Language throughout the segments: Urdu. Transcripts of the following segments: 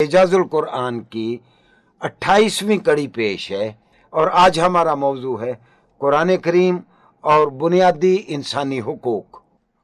اعجاز القرآن کی 28ویں کڑی پیش ہے، اور آج ہمارا موضوع ہے قرآن کریم اور بنیادی انسانی حقوق۔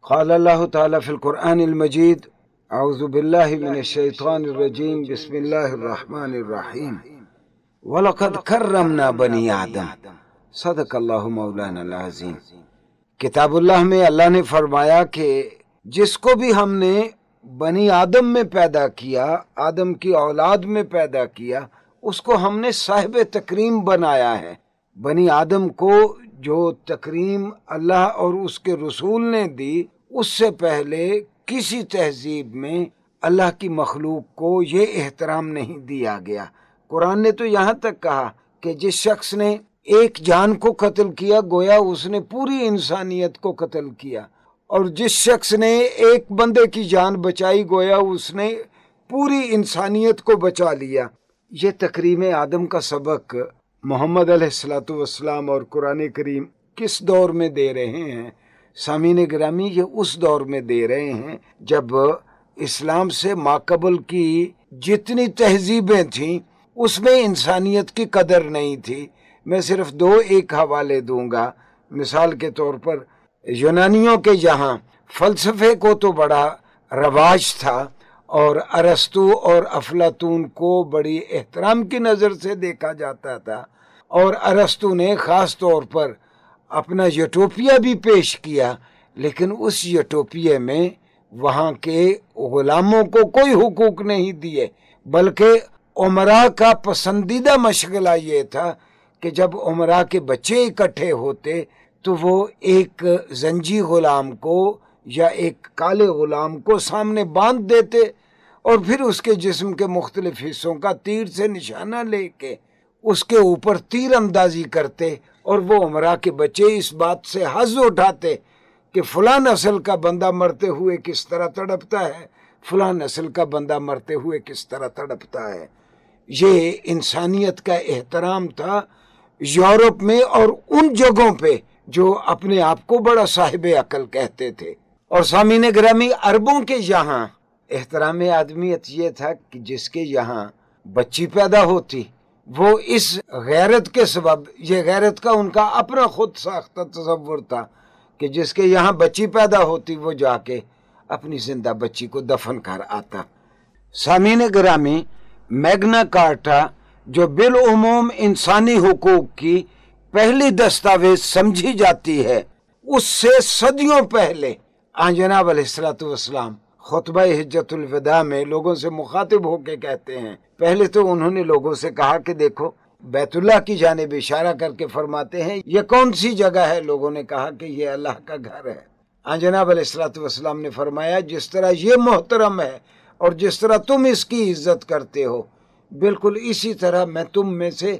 قال اللہ تعالیٰ فی القرآن المجید اعوذ باللہ من الشیطان الرجیم بسم اللہ الرحمن الرحیم وَلَقَدْ كَرَّمْنَا بَنِي آدم صدق اللہ مولانا العظیم۔ کتاب اللہ میں اللہ نے فرمایا کہ جس کو بھی ہم نے بنی آدم میں پیدا کیا، آدم کی اولاد میں پیدا کیا، اس کو ہم نے صاحب تکریم بنایا ہے۔ بنی آدم کو جو تکریم اللہ اور اس کے رسول نے دی، اس سے پہلے کسی تہذیب میں اللہ کی مخلوق کو یہ احترام نہیں دیا گیا۔ قرآن نے تو یہاں تک کہا کہ جس شخص نے ایک جان کو قتل کیا گویا اس نے پوری انسانیت کو قتل کیا، اور جس شخص نے ایک بندے کی جان بچائی گویا اس نے پوری انسانیت کو بچا لیا۔ یہ تکریم آدم کا سبق محمد علیہ السلام اور قرآن کریم کس دور میں دے رہے ہیں؟ سامعین گرامی، یہ اس دور میں دے رہے ہیں جب اسلام سے ماقبل کی جتنی تہذیبیں تھیں اس میں انسانیت کی قدر نہیں تھی۔ میں صرف ایک حوالے دوں گا۔ مثال کے طور پر یونانیوں کے یہاں فلسفے کو تو بڑا رواج تھا، اور ارسطو اور افلاطون کو بڑی احترام کی نظر سے دیکھا جاتا تھا، اور ارسطو نے خاص طور پر اپنا یوٹوپیا بھی پیش کیا، لیکن اس یوٹوپیا میں وہاں کے غلاموں کو کوئی حقوق نہیں دیے، بلکہ امراء کا پسندیدہ مشغلہ یہ تھا کہ جب امراء کے بچے اکٹھے ہوتے تو وہ ایک زنجی غلام کو یا ایک کالے غلام کو سامنے باندھ دیتے، اور پھر اس کے جسم کے مختلف حصوں کا تیر سے نشانہ لے کے اس کے اوپر تیر اندازی کرتے، اور وہ امراء کے بچے اس بات سے حظ اٹھاتے کہ فلاں نسل کا بندہ مرتے ہوئے کس طرح تڑپتا ہے، فلاں نسل کا بندہ مرتے ہوئے کس طرح تڑپتا ہے۔ یہ انسانیت کا احترام تھا یورپ میں اور ان جگہوں پہ جو اپنے آپ کو بڑا صاحب عقل کہتے تھے۔ اور سامعین گرامی، عربوں کے یہاں احترام آدمیت یہ تھا کہ جس کے یہاں بچی پیدا ہوتی وہ اس غیرت کے سبب، یہ غیرت کا ان کا اپنا خود ساختہ تصور تھا کہ جس کے یہاں بچی پیدا ہوتی وہ جا کے اپنی زندہ بچی کو دفن کر آتا۔ سامعین گرامی، میگنا کارٹا جو بالعموم انسانی حقوق کی پہلی دستاویز سمجھی جاتی ہے، اس سے صدیوں پہلے جناب علیہ السلام خطبہ حجت الوداع میں لوگوں سے مخاطب ہو کے کہتے ہیں، پہلے تو انہوں نے لوگوں سے کہا کہ دیکھو، بیت اللہ کی جانب اشارہ کر کے فرماتے ہیں یہ کون سی جگہ ہے؟ لوگوں نے کہا کہ یہ اللہ کا گھر ہے۔ جناب علیہ السلام نے فرمایا جس طرح یہ محترم ہے اور جس طرح تم اس کی عزت کرتے ہو، بالکل اسی طرح میں تم میں سے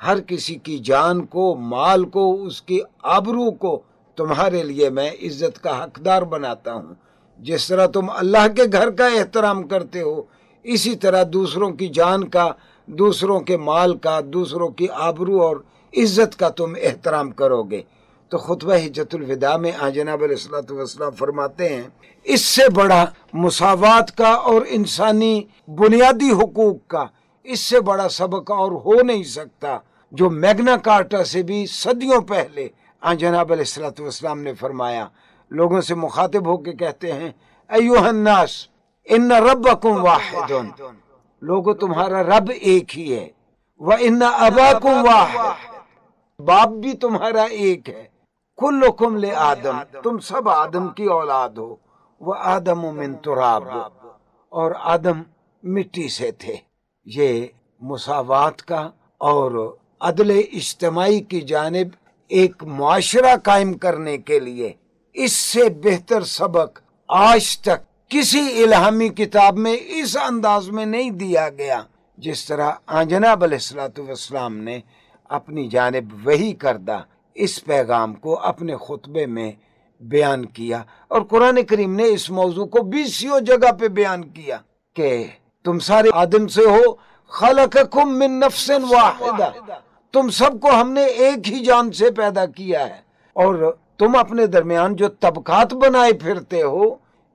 ہر کسی کی جان کو، مال کو، اس کی آبرو کو تمہارے لیے میں عزت کا حقدار بناتا ہوں۔ جس طرح تم اللہ کے گھر کا احترام کرتے ہو، اسی طرح دوسروں کی جان کا، دوسروں کے مال کا، دوسروں کی آبرو اور عزت کا تم احترام کرو گے۔ تو خطبہ حجت الوداع میں جناب علیہ السلام فرماتے ہیں اس سے بڑا مساوات کا اور انسانی بنیادی حقوق کا اس سے بڑا سبق اور ہو نہیں سکتا، جو میگنا کارٹا سے بھی صدیوں پہلے جناب علیہ السلام نے فرمایا۔ لوگوں سے مخاطب ہو کے کہتے ہیں ایھا الناس ان ربکم واحد، لوگو تمہارا رب ایک ہی ہے، وان اباکم واحد، باپ بھی تمہارا ایک ہے، کلکم لآدم، تم سب آدم کی اولاد ہو، وآدم من تراب، اور آدم مٹی سے تھے۔ یہ مساوات کا اور عدل اجتماعی کی جانب ایک معاشرہ قائم کرنے کے لیے اس سے بہتر سبق آج تک کسی الہامی کتاب میں اس انداز میں نہیں دیا گیا جس طرح جناب علیہ السلام نے اپنی جانب وحی کردہ اس پیغام کو اپنے خطبے میں بیان کیا، اور قرآن کریم نے اس موضوع کو 20 جگہ پہ بیان کیا کہ تم سارے آدم سے ہو، خلقکم من نفس واحدہ، تم سب کو ہم نے ایک ہی جان سے پیدا کیا ہے، اور تم اپنے درمیان جو طبقات بنائے پھرتے ہو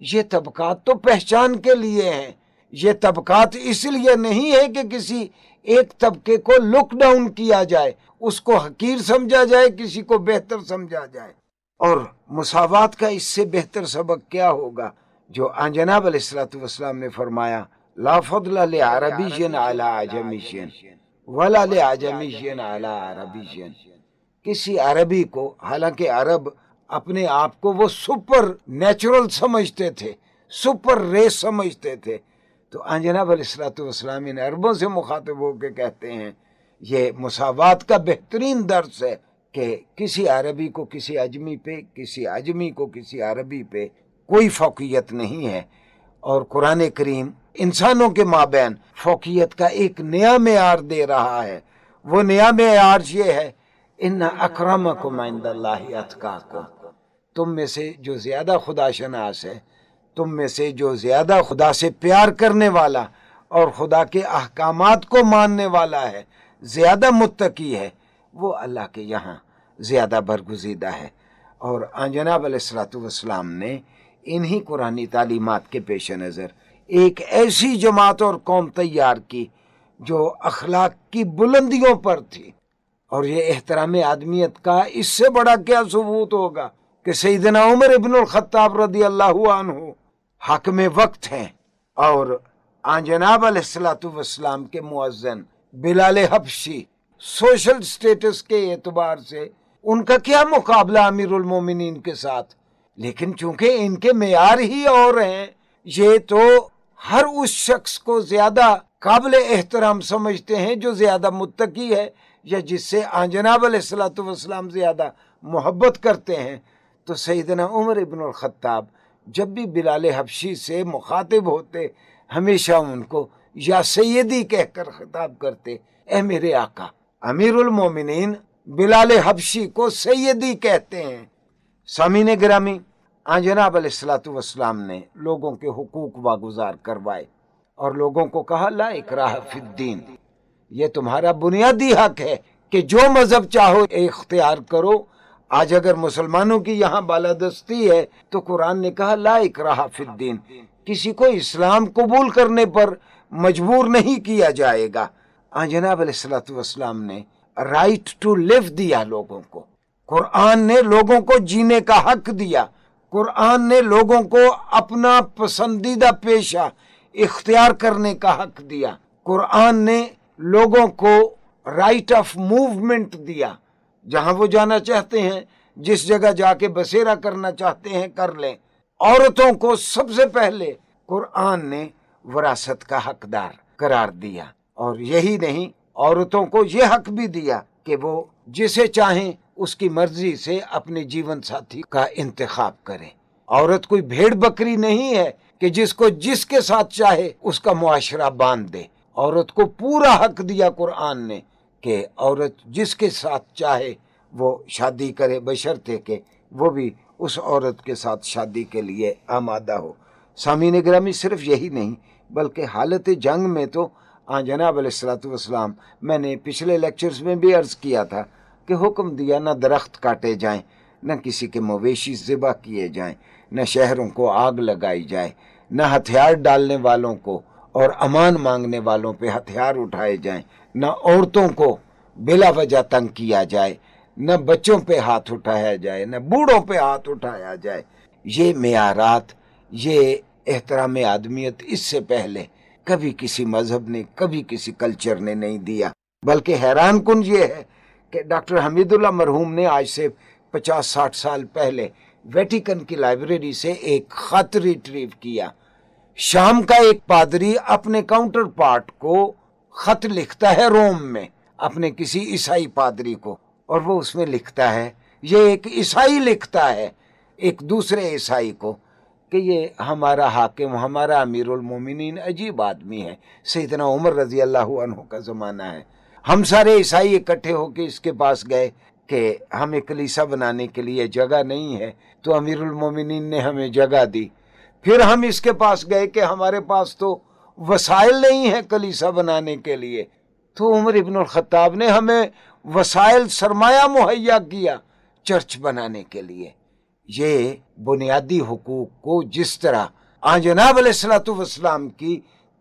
یہ طبقات تو پہچان کے لیے ہیں، یہ طبقات اس لیے نہیں ہے کہ کسی ایک طبقے کو لک ڈاؤن کیا جائے، اس کو حقیر سمجھا جائے، کسی کو بہتر سمجھا جائے۔ اور مساوات کا اس سے بہتر سبق کیا ہوگا جو آن جناب علیہ السلام نے فرمایا، لا فضل لعربی علی عجمی ولا لعجمی علی عربی۔ کسی عربی کو، حالانکہ عرب اپنے آپ کو وہ سپر نیچرل سمجھتے تھے، سپر ریس سمجھتے تھے، تو آن جناب علیہ السلام ان عربوں سے مخاطب ہو کے کہتے ہیں یہ مساوات کا بہترین درس ہے کہ کسی عربی کو کسی عجمی پہ، کسی عجمی کو کسی عربی پہ کوئی فوقیت نہیں ہے۔ اور قرآن کریم انسانوں کے مابین فوقیت کا ایک نیا معیار دے رہا ہے۔ وہ نیا معیار یہ ہے، ان اکرمکم عند اللہ اتقاکم، تم میں سے جو زیادہ خدا شناس ہے، تم میں سے جو زیادہ خدا سے پیار کرنے والا اور خدا کے احکامات کو ماننے والا ہے، زیادہ متقی ہے، وہ اللہ کے یہاں زیادہ برگزیدہ ہے۔ اور آن جناب علیہ السلام نے انہی قرآنی تعلیمات کے پیش نظر ایک ایسی جماعت اور قوم تیار کی جو اخلاق کی بلندیوں پر تھی۔ اور یہ احترام آدمیت کا اس سے بڑا کیا ثبوت ہوگا کہ سیدنا عمر ابن الخطاب رضی اللہ عنہ حاکم وقت ہیں، اور آن جناب علیہ السلام کے مؤذن بلال حبشی سوشل سٹیٹس کے اعتبار سے ان کا کیا مقابلہ امیر المومنین کے ساتھ، لیکن چونکہ ان کے معیار ہی اور ہیں، یہ تو ہر اس شخص کو زیادہ قابل احترام سمجھتے ہیں جو زیادہ متقی ہے یا جس سے آن جناب علیہ السلام زیادہ محبت کرتے ہیں۔ تو سیدنا عمر ابن الخطاب جب بھی بلال حبشی سے مخاطب ہوتے ہمیشہ ان کو یا سیدی کہہ کر خطاب کرتے، اے میرے آقا۔ امیر المومنین بلال حبشی کو سیدی کہتے ہیں۔ سامعین گرامی، آن جناب علیہ السلام نے لوگوں کے حقوق واگزار کروائے اور لوگوں کو کہا لا اکراہ فی الدین، یہ تمہارا بنیادی حق ہے کہ جو مذہب چاہو اختیار کرو۔ آج اگر مسلمانوں کی یہاں بالادستی ہے تو قرآن نے کہا لا اکراہ فی الدین، کسی کو اسلام قبول کرنے پر مجبور نہیں کیا جائے گا۔ آن جناب علیہ السلام نے رائٹ ٹو لیو دیا لوگوں کو، قرآن نے لوگوں کو جینے کا حق دیا، قرآن نے لوگوں کو اپنا پسندیدہ پیشہ اختیار کرنے کا حق دیا، قرآن نے لوگوں کو رائٹ آف موومنٹ دیا، جہاں وہ جانا چاہتے ہیں، جس جگہ جا کے بسیرا کرنا چاہتے ہیں کر لیں۔ عورتوں کو سب سے پہلے قرآن نے وراثت کا حقدار قرار دیا، اور یہی نہیں، عورتوں کو یہ حق بھی دیا کہ وہ جسے چاہیں اس کی مرضی سے اپنے جیون ساتھی کا انتخاب کریں۔ عورت کوئی بھیڑ بکری نہیں ہے کہ جس کو جس کے ساتھ چاہے اس کا معاشرہ باندھ دے۔ عورت کو پورا حق دیا قرآن نے کہ عورت جس کے ساتھ چاہے وہ شادی کرے، بشرطے کہ وہ بھی اس عورت کے ساتھ شادی کے لیے آمادہ ہو۔ سامعین گرامی، صرف یہی نہیں بلکہ حالت جنگ میں تو آن جناب علیہ السلام، میں نے پچھلے لیکچرز میں بھی عرض کیا تھا کہ حکم دیا نہ درخت کاٹے جائیں، نہ کسی کے مویشی ذبح کیے جائیں، نہ شہروں کو آگ لگائی جائے، نہ ہتھیار ڈالنے والوں کو اور امان مانگنے والوں پہ ہتھیار اٹھائے جائیں، نہ عورتوں کو بلا وجہ تنگ کیا جائے، نہ بچوں پہ ہاتھ اٹھایا جائے، نہ بوڑھوں پہ ہاتھ اٹھایا جائے۔ یہ معیارات، یہ احترام آدمیت اس سے پہلے کبھی کسی مذہب نے، کبھی کسی کلچر نے نہیں دیا۔ بلکہ حیران کن یہ ہے کہ ڈاکٹر حمید اللہ مرحوم نے آج سے 50-60 سال پہلے ویٹیکن کی لائبریری سے ایک خط ریٹریو کیا۔ شام کا ایک پادری اپنے کاؤنٹر پارٹ کو خط لکھتا ہے روم میں، اپنے کسی عیسائی پادری کو، اور وہ اس میں لکھتا ہے، یہ ایک عیسائی لکھتا ہے ایک دوسرے عیسائی کو کہ یہ ہمارا حاکم، ہمارا امیر المومنین عجیب آدمی ہے، سیدنا عمر رضی اللہ عنہ کا زمانہ ہے۔ ہم سارے عیسائی اکٹھے ہو کے اس کے پاس گئے کہ ہمیں کلیسا بنانے کے لیے جگہ نہیں ہے، تو امیر المومنین نے ہمیں جگہ دی۔ پھر ہم اس کے پاس گئے کہ ہمارے پاس تو وسائل نہیں ہیں کلیسا بنانے کے لیے، تو عمر ابن الخطاب نے ہمیں وسائل، سرمایہ مہیا کیا چرچ بنانے کے لیے۔ یہ بنیادی حقوق کو جس طرح آن جناب علیہ السلام کی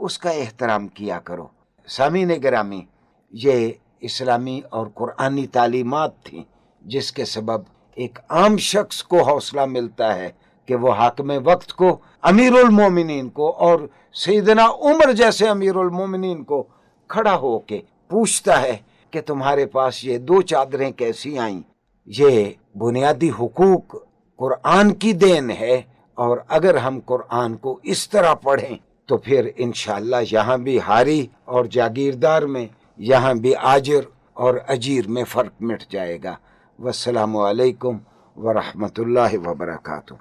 اس کا احترام کیا کرو۔ سامعین گرامی، یہ اسلامی اور قرآنی تعلیمات تھیں جس کے سبب ایک عام شخص کو حوصلہ ملتا ہے کہ وہ حاکم وقت کو، امیر المومنین کو اور سیدنا عمر جیسے امیر المومنین کو کھڑا ہو کے پوچھتا ہے کہ تمہارے پاس یہ 2 چادریں کیسی آئیں؟ یہ بنیادی حقوق قرآن کی دین ہے، اور اگر ہم قرآن کو اس طرح پڑھیں تو پھر انشاءاللہ یہاں بھی حاری اور جاگیردار میں، یہاں بھی آجر اور اجیر میں فرق مٹ جائے گا۔ والسلام علیکم ورحمۃ اللہ وبرکاتہ۔